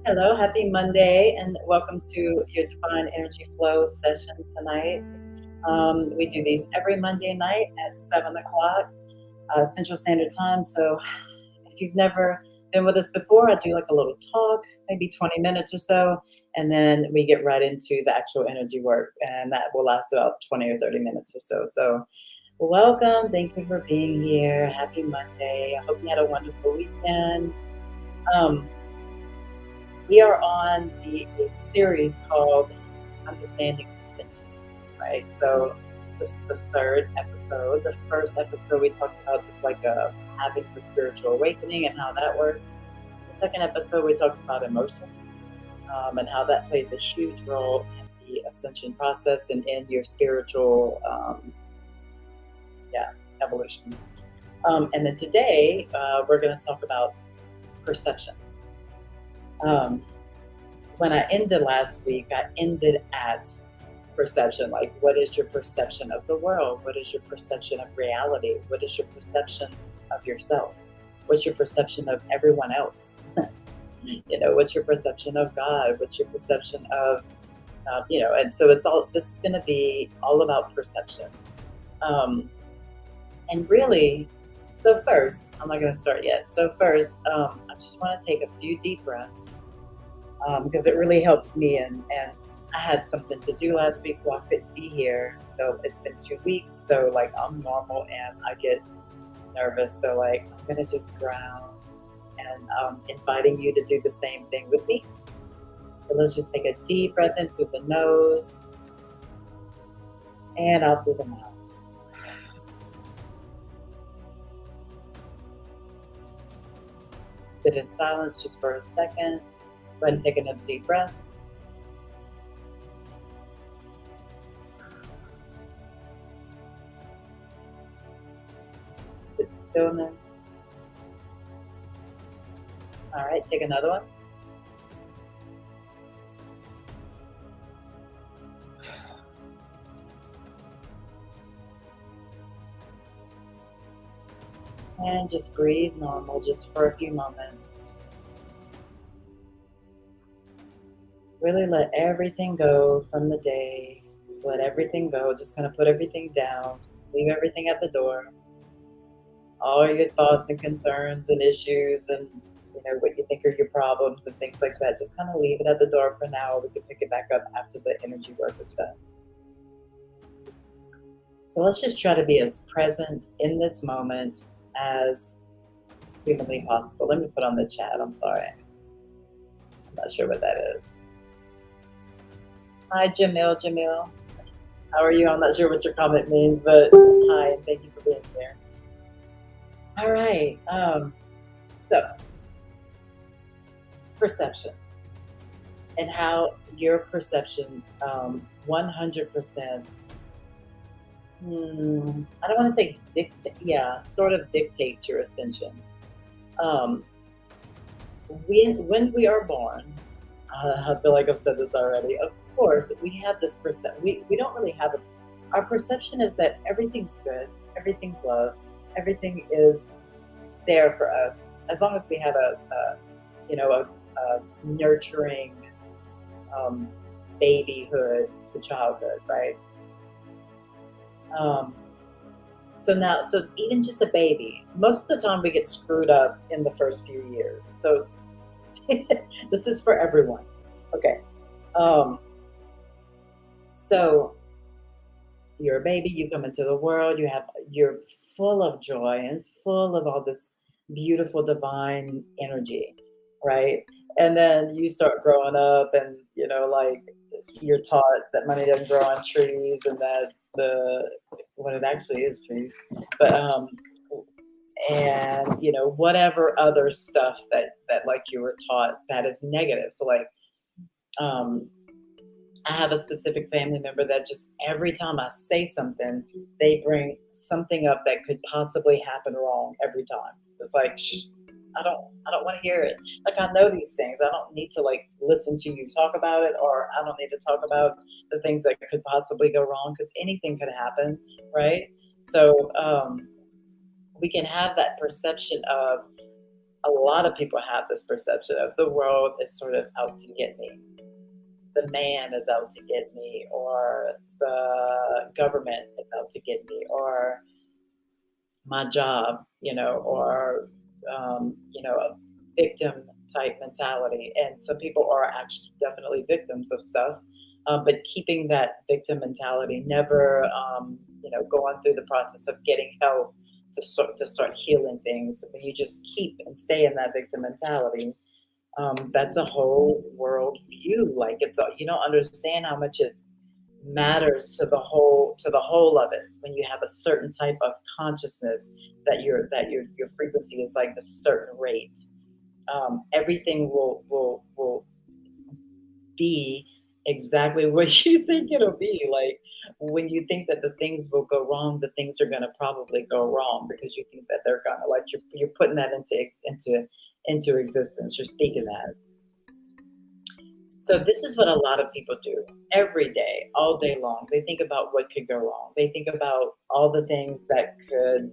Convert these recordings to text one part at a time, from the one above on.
Hello, happy Monday, and welcome to your Divine Energy Flow session tonight. We do these every Monday night at 7 o'clock Central Standard Time. So if you've never been with us before, I do like a little talk, maybe 20 minutes or so, and then we get right into the actual energy work, and that will last about 20 or 30 minutes or so. So welcome. Thank you for being here. Happy Monday. I hope you had a wonderful weekend. Um, we are on a series called Understanding Ascension, right? So this is the third episode. The first episode we talked about just like having the spiritual awakening and how that works. The second episode we talked about emotions and how that plays a huge role in the ascension process and in your spiritual, evolution. And then today we're going to talk about perception. Um, when I ended last week, I ended at perception. Like, what is your perception of the world? What is your perception of reality? What is your perception of yourself? What's your perception of everyone else? What's your perception of God? What's your perception of, and so this is going to be all about perception. Um, and really, so first, I'm not going to start yet. So first, I just want to take a few deep breaths because it really helps me. And I had something to do last week, so I couldn't be here. So it's been 2 weeks. So like I'm normal and I get nervous. So like I'm gonna just ground and inviting you to do the same thing with me. So let's just take a deep breath in through the nose and out through the mouth. Sit in silence just for a second. Go ahead and take another deep breath. Sit in stillness. All right, take another one. And just breathe normal just for a few moments. Really let everything go from the day. Just let everything go. Just kind of put everything down. Leave everything at the door. All your thoughts and concerns and issues and what you think are your problems and things like that. Just kind of leave it at the door for now. We can pick it back up after the energy work is done. So let's just try to be as present in this moment as humanly possible. Let me put on the chat. I'm sorry. I'm not sure what that is. Hi, Jamil. How are you? I'm not sure what your comment means, but hi, and thank you for being here. All right. So, perception and how your perception 100%, I don't want to say sort of dictates your ascension. Um, when we are born, I feel like I've said this already. Of course, we have this we don't really have our perception is that everything's good, everything's love, everything is there for us as long as we have a nurturing um, babyhood to childhood, right? Um, so even just a baby, most of the time we get screwed up in the first few years. So this is for everyone. Okay. Um, so you're a baby, you come into the world, you're full of joy and full of all this beautiful divine energy, right? And then you start growing up and like you're taught that money doesn't grow on trees and that the what it actually is trees. But and whatever other stuff that like you were taught that is negative. So like um I have a specific family member that just every time I say something, they bring something up that could possibly happen wrong every time. It's like, shh, I don't want to hear it. Like I know these things. I don't need to like listen to you talk about it, or I don't need to talk about the things that could possibly go wrong because anything could happen, right? So we can have that perception of a lot of people have this perception of the world is sort of out to get me. The man is out to get me, or the government is out to get me, or my job, or a victim type mentality. And some people are actually definitely victims of stuff, but keeping that victim mentality, never, going through the process of getting help to start healing things. When you just keep and stay in that victim mentality, that's a whole world view. Like you don't understand how much it matters to the whole of it when you have a certain type of consciousness that your frequency is like a certain rate. Everything will be exactly what you think it'll be. Like when you think that the things will go wrong, the things are going to probably go wrong because you think that they're gonna, like, you're putting that into existence. You're speaking that. So this is what a lot of people do every day, all day long. They think about what could go wrong. They think about all the things that could,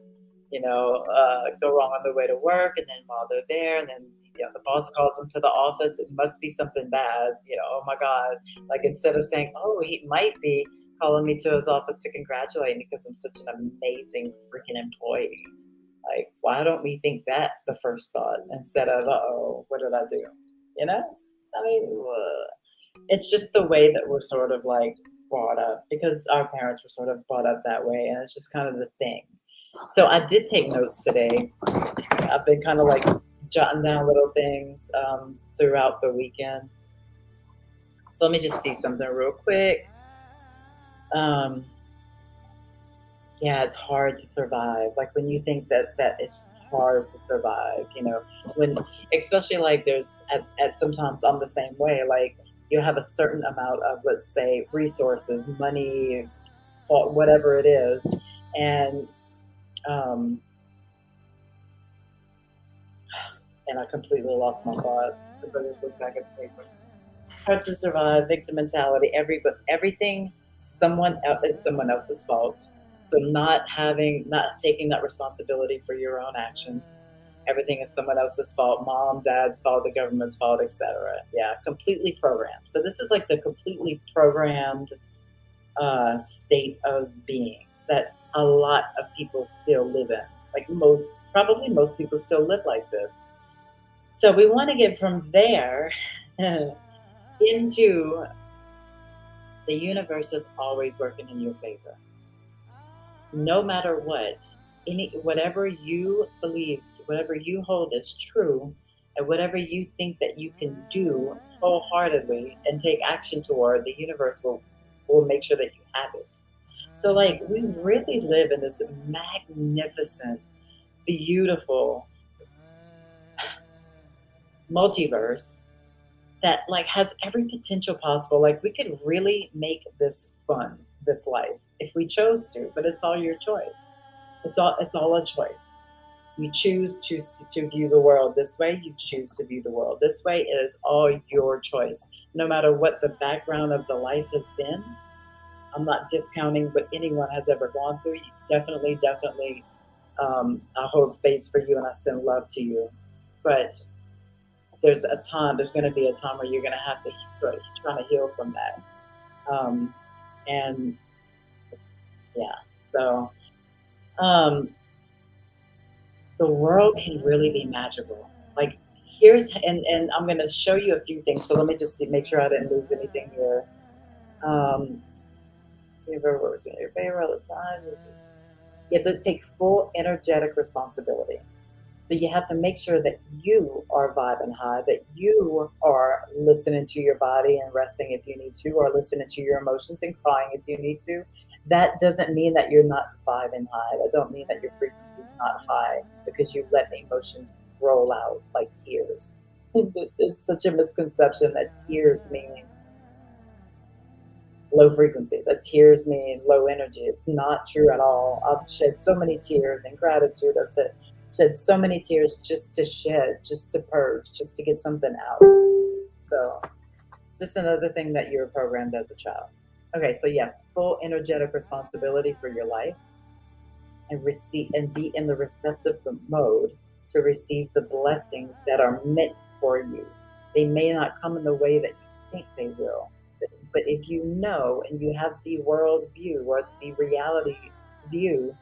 go wrong on their way to work, and then while they're there, and then the boss calls them to the office. It must be something bad. Oh my God! Like instead of saying, "Oh, he might be calling me to his office to congratulate me because I'm such an amazing freaking employee." Like, why don't we think that's the first thought instead of, "Uh-oh, what did I do?" You know? I mean, it's just the way that we're sort of like brought up because our parents were sort of brought up that way, and it's just kind of the thing. So I did take notes today. I've been kind of like jotting down little things throughout the weekend. So let me just see something real quick. Um, yeah, it's hard to survive. Like when you think that it's hard to survive, when especially like there's at sometimes I'm the same way. Like you have a certain amount of, let's say, resources, money, or whatever it is, and um, and I completely lost my thought because I just looked back at the paper. Hard to survive, victim mentality, everything someone else is someone else's fault. So not taking that responsibility for your own actions. Everything is someone else's fault, mom, dad's fault, the government's fault, etc. Yeah, completely programmed. So this is like the completely programmed state of being that a lot of people still live in. Like probably most people still live like this. So we want to get from there into the universe is always working in your favor. No matter what, whatever you believe, whatever you hold as true, and whatever you think that you can do wholeheartedly and take action toward, the universe will make sure that you have it. So like we really live in this magnificent, beautiful multiverse that like has every potential possible. Like we could really make this fun, this life, if we chose to, but it's all your choice. It's all a choice. You choose to view the world this way, you choose to view the world this way. It is all your choice. No matter what the background of the life has been. I'm not discounting what anyone has ever gone through. You definitely I hold space for you and I send love to you. But there's going to be a time where you're going to have to start trying to heal from that. And yeah, so um, the world can really be magical. Like and I'm going to show you a few things. So let me just make sure I didn't lose anything here. Your favorite all the time. You have to take full energetic responsibility. So you have to make sure that you are vibing high, that you are listening to your body and resting if you need to, or listening to your emotions and crying if you need to. That doesn't mean that you're not vibing high. That don't mean that your frequency is not high because you let the emotions roll out like tears. It's such a misconception that tears mean low frequency, that tears mean low energy. It's not true at all. I've shed so many tears in gratitude. I've shed so many tears just to shed, just to purge, just to get something out. So it's just another thing that you were programmed as a child. Okay, so yeah, full energetic responsibility for your life and receive and be in the receptive mode to receive the blessings that are meant for you. They may not come in the way that you think they will, but if you know and you have the world view or the reality view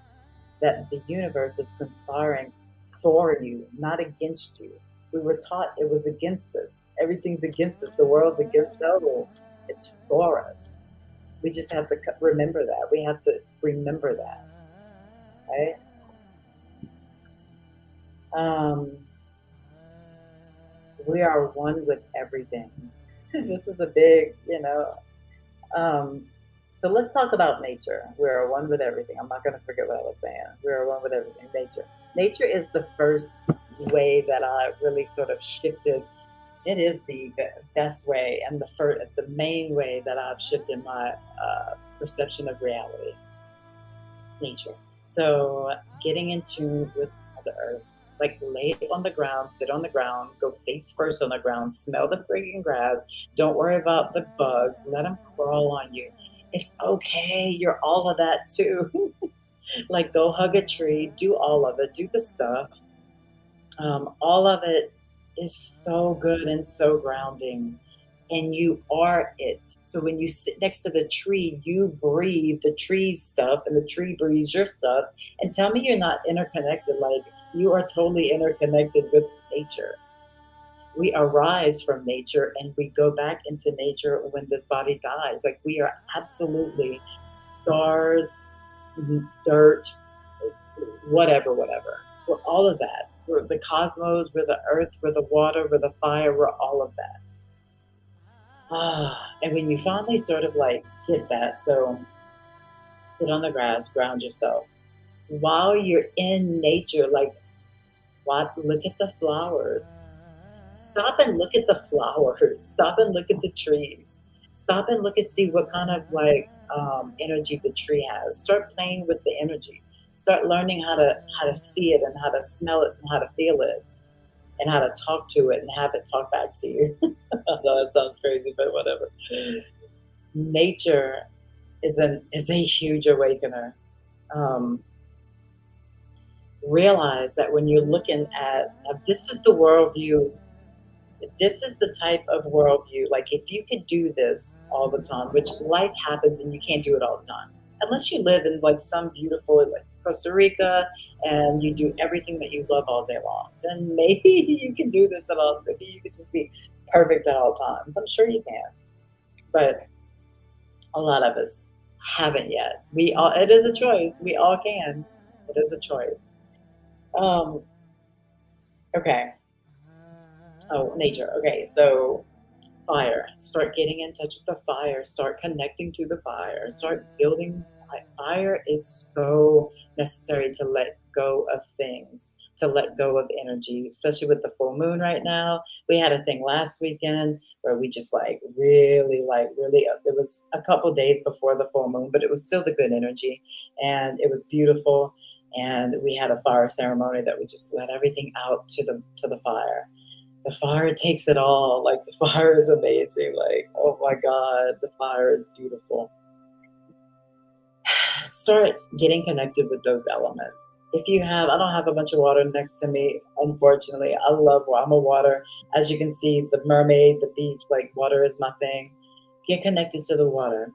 that the universe is conspiring for you, not against you. We were taught it was against us. Everything's against us. The world's against us. No, it's for us. We just have to remember that. We have to remember that, right? Um, we are one with everything. This is a big. Um, so let's talk about nature. We are one with everything. I'm not going to forget what I was saying. We are one with everything. Nature. Nature is the first way that I really sort of shifted. It is the best way and the main way that I've shifted my perception of reality. Nature. So getting in tune with Mother Earth, like lay on the ground, sit on the ground, go face first on the ground, smell the freaking grass. Don't worry about the bugs. Let them crawl on you. It's okay. You're all of that too. Like go hug a tree, do all of it, do the stuff. All of it is so good and so grounding. And you are it. So when you sit next to the tree, you breathe the tree's stuff and the tree breathes your stuff. And tell me you're not interconnected. Like you are totally interconnected with nature. We arise from nature and we go back into nature when this body dies. Like we are absolutely stars, dirt, whatever, whatever. We're all of that. We're the cosmos, we're the earth, we're the water, we're the fire, we're all of that. And when you finally sort of like get that, so sit on the grass, ground yourself. While you're in nature, like what look at the flowers. Stop and look at the flowers. Stop and look at the trees. Stop and look and see what kind of like energy the tree has. Start playing with the energy. Start learning how to see it and how to smell it and how to feel it and how to talk to it and have it talk back to you. I know that sounds crazy, but whatever. Nature is a huge awakener. Um, Realize that when you're looking at this is the worldview, this is the type of worldview. Like if you could do this all the time, which life happens and you can't do it all the time, unless you live in like some beautiful like Costa Rica and you do everything that you love all day long, then maybe you can do this at all. Maybe you could just be perfect at all times. I'm sure you can, but a lot of us haven't yet. We all, it is a choice. We all can. It is a choice. Um, okay. Oh, nature. Okay. So fire. Start getting in touch with the fire. Start connecting to the fire. Start building. Fire is so necessary to let go of things, to let go of energy, especially with the full moon right now. We had a thing last weekend where we just like really, it was a couple days before the full moon, but it was still the good energy and it was beautiful. And we had a fire ceremony that we just let everything out to the fire. The fire takes it all. Like the fire is amazing. Like, oh my God, the fire is beautiful. Start getting connected with those elements. If you have, I don't have a bunch of water next to me, unfortunately. I love water. I'm a water. As you can see, the mermaid, the beach, like water is my thing. Get connected to the water.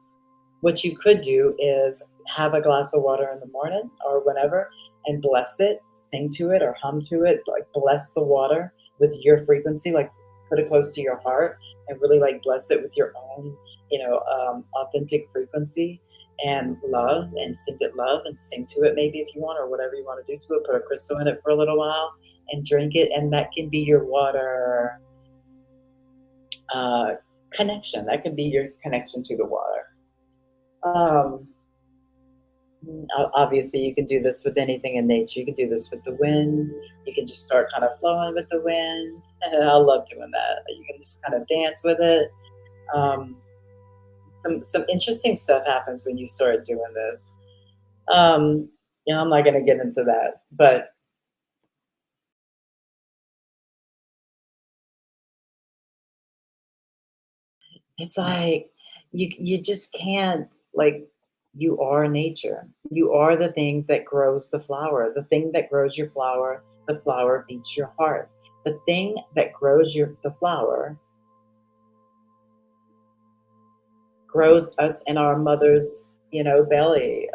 What you could do is have a glass of water in the morning or whenever and bless it, sing to it or hum to it, like bless the water with your frequency, like put it close to your heart and really like bless it with your own, authentic frequency and love and sing it love and sing to it maybe if you want or whatever you want to do to it. Put a crystal in it for a little while and drink it, and that can be your water uh, connection. That can be your connection to the water. Um, Obviously, you can do this with anything in nature. You can do this with the wind. You can just start kind of flowing with the wind. I love doing that. You can just kind of dance with it. Um, some interesting stuff happens when you start doing this. I'm not going to get into that, but it's like you just can't like you are nature. You are the thing that grows the flower. The thing that grows your flower the flower beats your heart. The thing that grows the flower grows us in our mother's, belly,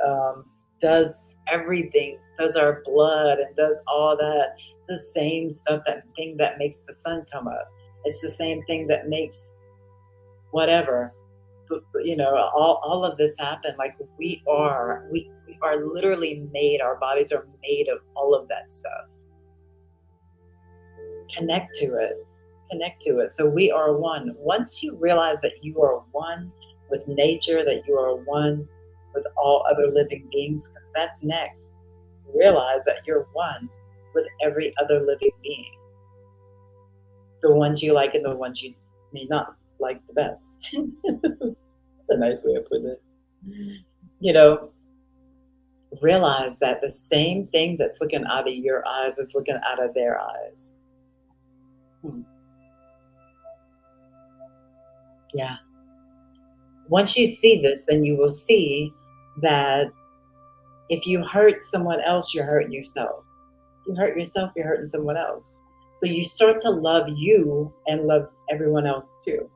does everything, does our blood, and does all that. It's the same stuff, that thing that makes the sun come up. It's the same thing that makes whatever, all of this happen. Like we are literally made, our bodies are made of all of that stuff. Connect to it. So we are one. Once you realize that you are one with nature, that you are one with all other living beings, because that's next. Realize that you're one with every other living being. The ones you like and the ones you may not like the best. That's a nice way of putting it. Realize that the same thing that's looking out of your eyes is looking out of their eyes. Yeah. Once you see this, then you will see that if you hurt someone else, you're hurting yourself. You hurt yourself, you're hurting someone else. So you start to love you and love everyone else too.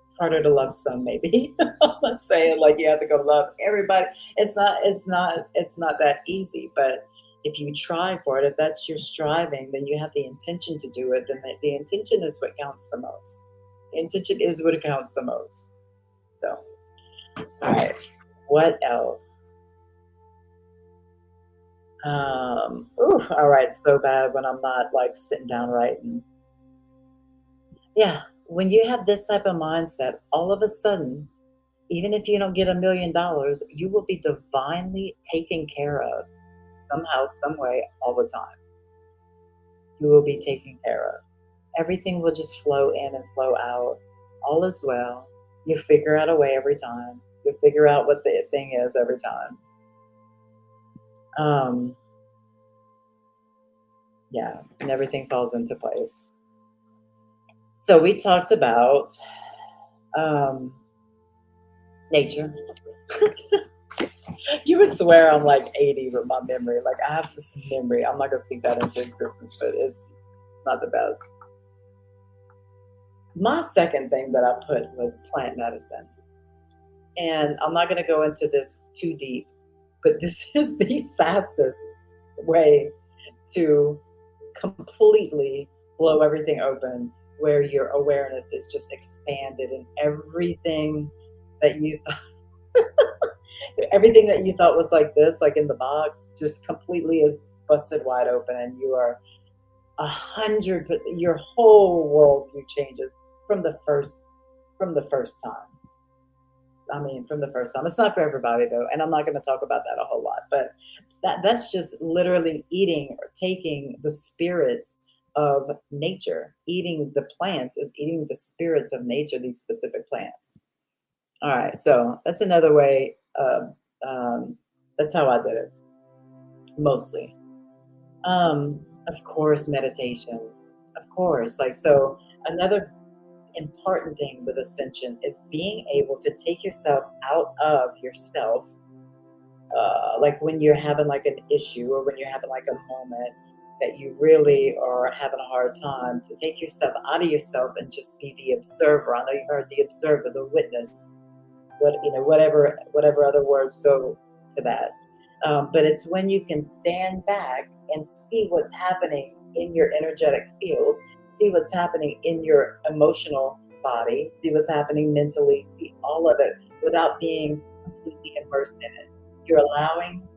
It's harder to love some, maybe. I'm not saying like you have to go love everybody. It's not that easy. But if you try for it, if that's your striving, then you have the intention to do it. Then the intention is what counts the most. The intention is what counts the most. So, all right. What else? All right. So bad when I'm not like sitting down writing. Yeah. When you have this type of mindset, all of a sudden, even if you don't get $1 million, you will be divinely taken care of somehow, some way, all the time. You will be taken care of. Everything will just flow in and flow out. All is well. You figure out a way every time. You figure out what the thing is every time. Yeah, and everything falls into place. So we talked about nature. You would swear I'm like 80 with my memory. Like I have this memory. I'm not gonna speak that into existence, but it's not the best. My second thing that I put was plant medicine. And I'm not gonna go into this too deep, but this is the fastest way to completely blow everything open, where your awareness is just expanded, and everything that you thought was like this, like in the box, just completely is busted wide open, and you are 100%, your whole worldview changes from the first time. I mean, from the first time. It's not for everybody though, and I'm not going to talk about that a whole lot. But that's just literally eating or taking the spirits of nature. Eating the plants is eating the spirits of nature. These specific plants. All right, so that's another way. That's how I did it, mostly. Of course, meditation. Of course, like so. Another important thing with ascension is being able to take yourself out of yourself, like when you're having like an issue, or when you're having like a moment that you really are having a hard time, to take yourself out of yourself and just be the observer. I know you heard the observer, the witness, whatever other words go to that. But it's when you can stand back and see what's happening in your energetic field, see what's happening in your emotional body, see what's happening mentally, see all of it without being completely immersed in it.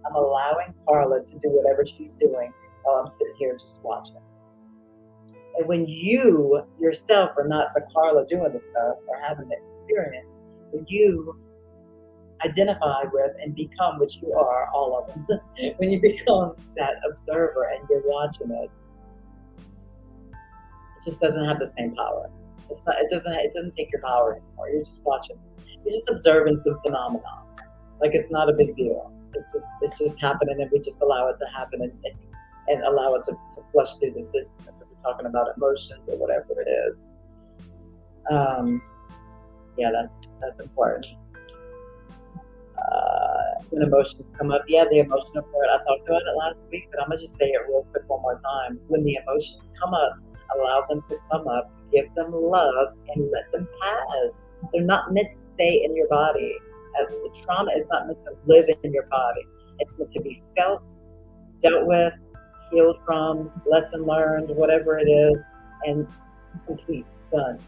I'm allowing Carla to do whatever she's doing while I'm sitting here just watching. And when you yourself are not the Carla doing the stuff or having the experience, when you identify with and become what you are, all of them, when you become that observer and you're watching it, it just doesn't have the same power. It doesn't take your power anymore. You're just watching. You're just observing some phenomenon. Like it's not a big deal. It's just happening, and we just allow it to happen, and allow it to flush through the system. If we're talking about emotions or whatever it is. Yeah, that's important. When emotions come up, yeah, the emotional part, I talked about it last week, but I'm gonna just say it real quick one more time. When the emotions come up, allow them to come up, give them love, and let them pass. They're not meant to stay in your body. The trauma is not meant to live in your body. It's meant to be felt, dealt with, healed from, lesson learned, whatever it is, and complete, done.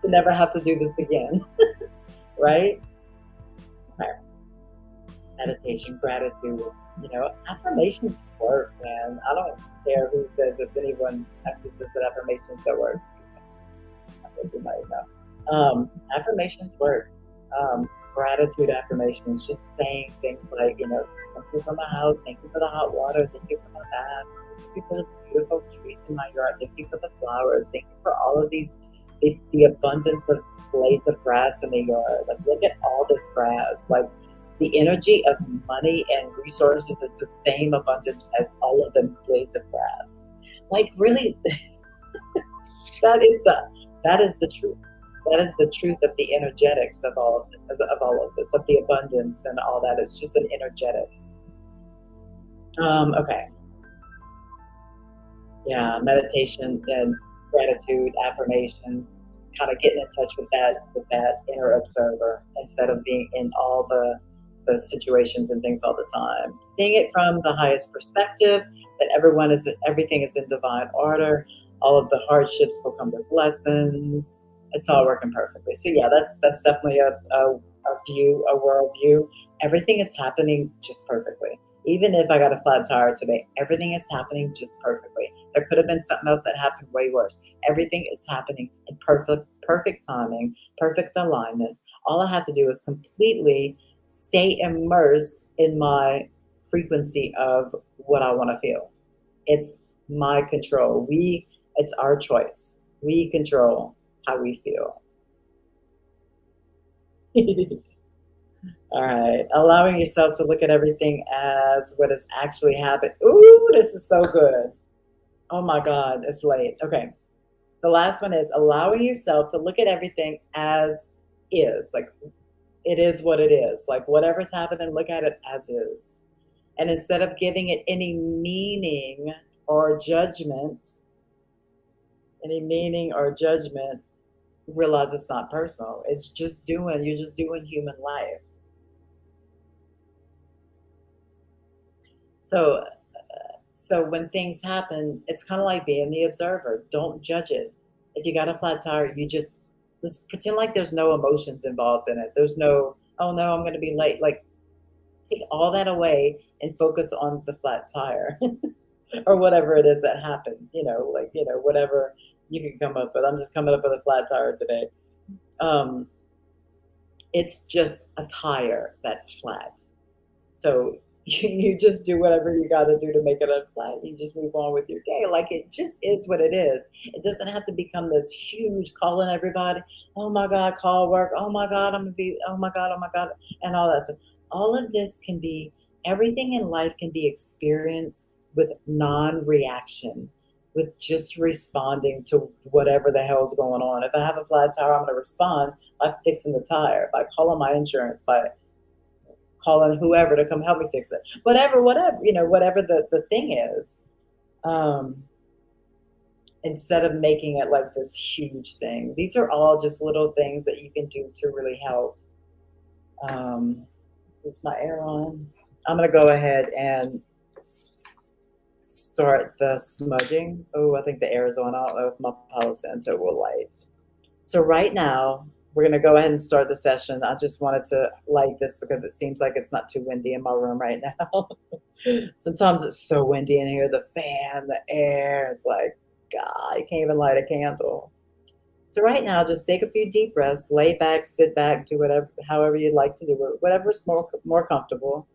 To never have to do this again, right? Okay. Meditation, gratitude, affirmations work, man. I don't care who says, if anyone actually says that affirmations don't work. You might know. Affirmations work. Gratitude affirmations, just saying things like, thank you for my house, thank you for the hot water, thank you for my bath, thank you for the beautiful trees in my yard, thank you for the flowers, thank you for all of these, the abundance of blades of grass in the yard. Like, look at all this grass. Like, the energy of money and resources is the same abundance as all of the blades of grass. Like, really, that is the truth. That is the truth of the energetics of all of this, of the abundance and all that. It's just an energetics. Okay. Yeah, meditation and gratitude, affirmations, kind of getting in touch with that inner observer instead of being in all the situations and things all the time. Seeing it from the highest perspective, that everything is in divine order. All of the hardships will come with lessons. It's all working perfectly. So yeah, that's definitely a view, a world view. Everything is happening just perfectly. Even if I got a flat tire today, everything is happening just perfectly. There could have been something else that happened way worse. Everything is happening in perfect timing, perfect alignment. All I have to do is completely stay immersed in my frequency of what I want to feel. It's my control. It's our choice. We control how we feel. All right. Allowing yourself to look at everything as what has actually happened. Ooh, this is so good. Oh my God, it's late. Okay. The last one is allowing yourself to look at everything as is. Like, it is what it is. Like, whatever's happening, look at it as is. And instead of giving it any meaning or judgment, realize it's not personal. You're just doing human life. So when things happen, it's kind of like being the observer. Don't judge it. If you got a flat tire, just pretend like there's no emotions involved in it. There's no, oh no, I'm going to be late. Like, take all that away and focus on the flat tire or whatever it is that happened. Whatever you can come up with. I'm just coming up with a flat tire today. It's just a tire that's flat. So you just do whatever you got to do to make it unflat. You just move on with your day. Like, it just is what it is. It doesn't have to become this huge calling everybody. Oh my God, call work. Oh my God, oh my God, and all that stuff. All of this everything in life can be experienced with non-reaction, with just responding to whatever the hell's going on. If I have a flat tire, I'm going to respond by fixing the tire, by calling my insurance, by calling whoever to come help me fix it. Whatever, whatever the thing is. Instead of making it like this huge thing. These are all just little things that you can do to really help. Is my air on? I'm going to go ahead and start the smudging. Oh, I think the air is on. I don't know if my Palo Santo will light. So right now, we're going to go ahead and start the session. I just wanted to light this because it seems like it's not too windy in my room right now. Sometimes it's so windy in here. The fan, the air, it's like, God, you can't even light a candle. So right now, just take a few deep breaths, lay back, sit back, do however you'd like to do it, whatever's more comfortable.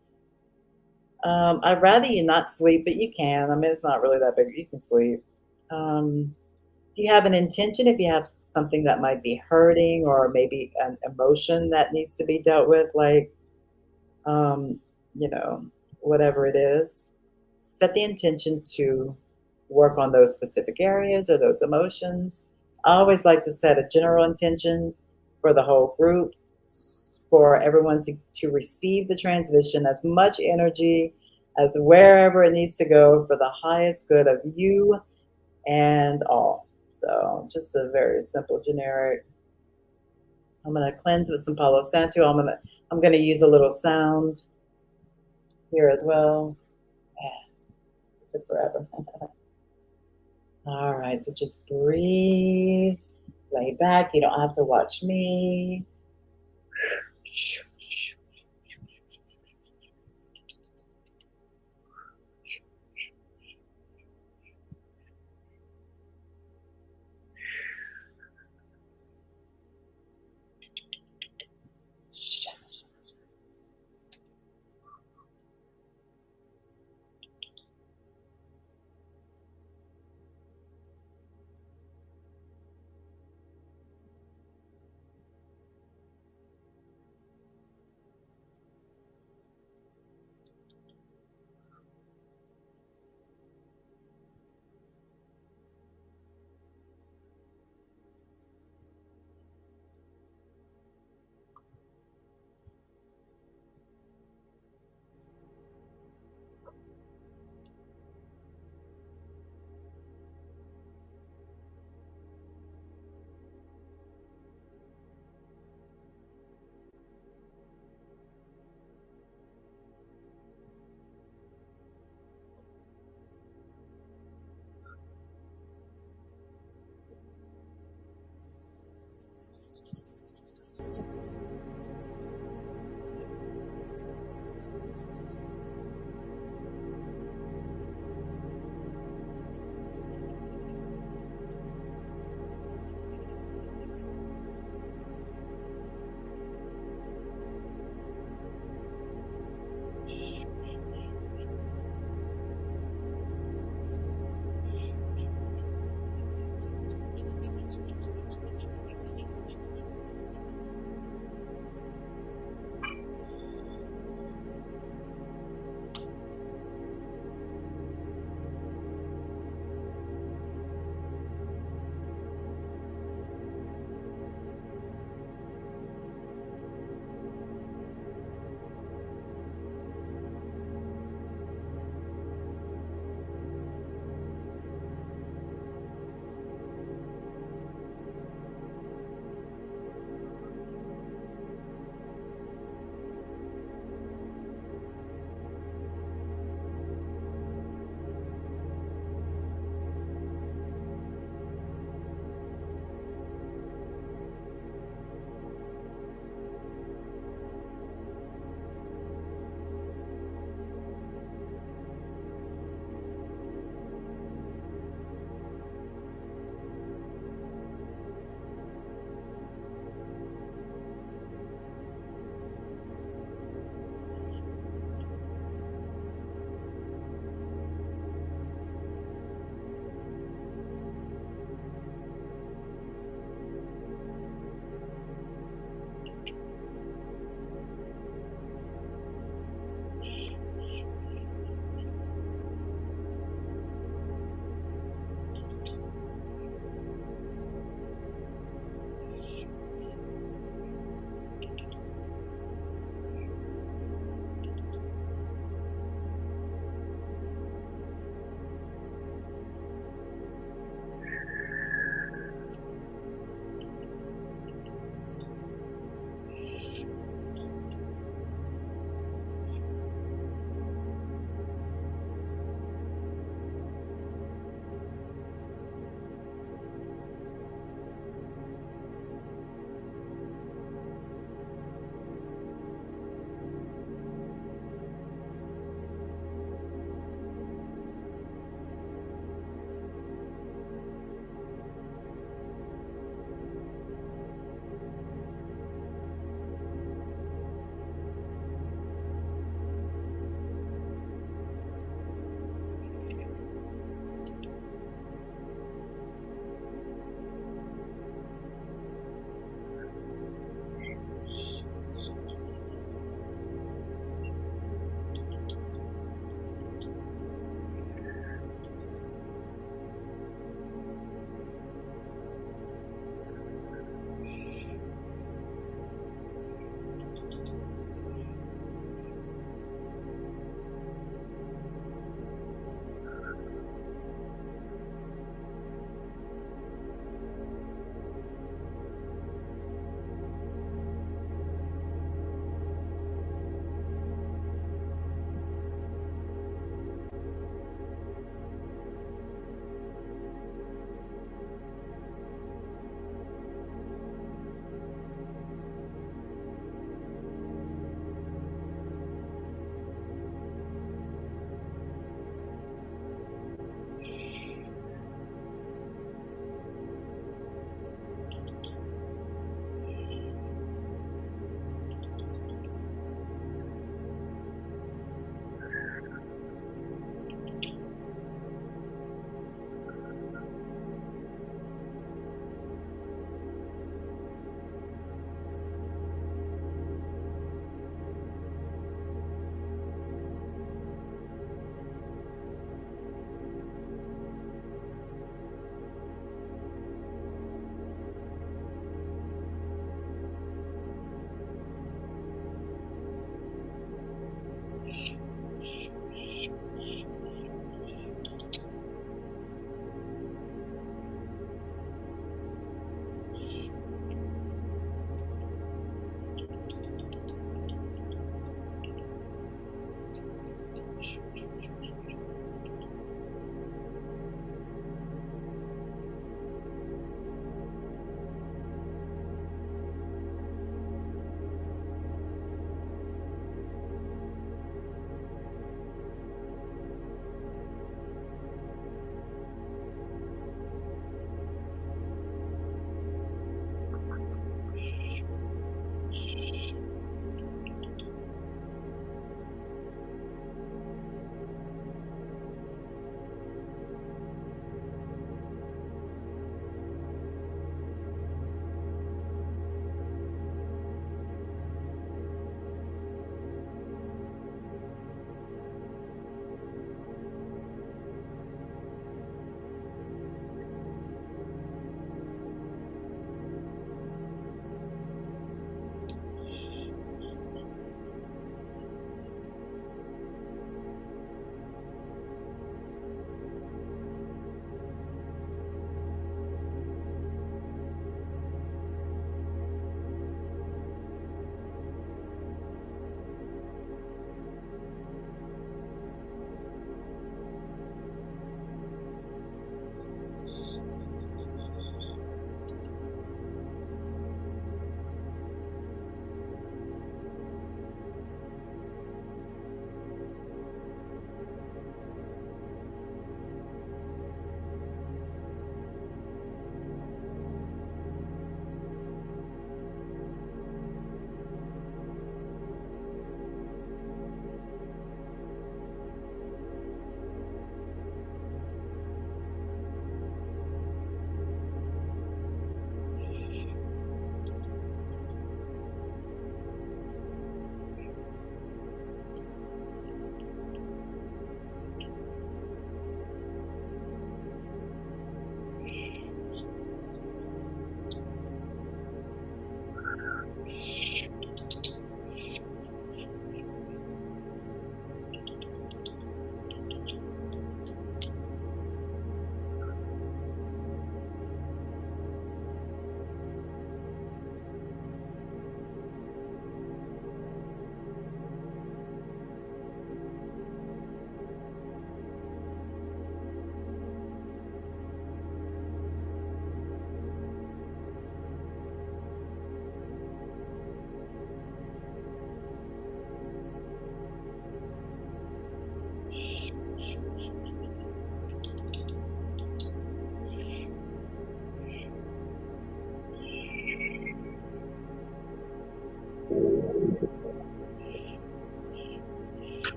I'd rather you not sleep, but you can. I mean, it's not really that big. You can sleep. If you have an intention, if you have something that might be hurting or maybe an emotion that needs to be dealt with, like, whatever it is, set the intention to work on those specific areas or those emotions. I always like to set a general intention for the whole group, for everyone to receive the transmission, as much energy as wherever it needs to go for the highest good of you and all. So just a very simple generic. I'm gonna cleanse with some Palo Santo. I'm gonna use a little sound here as well. Yeah, it took forever. All right, so just breathe, lay back. You don't have to watch me.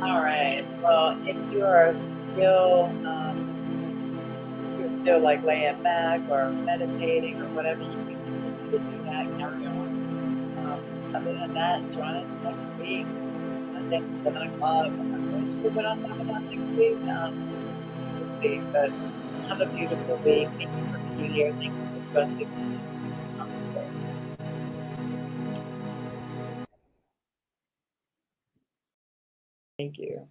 All right. Well, if you are still you're still like laying back or meditating or whatever, you can continue to do that. Carry on. Other than that, join us next week. I think 7 o'clock. I'm not really sure what I'll talk about next week. We'll see. But have a beautiful week. Thank you for being here. Thank you for trusting me. Thank you.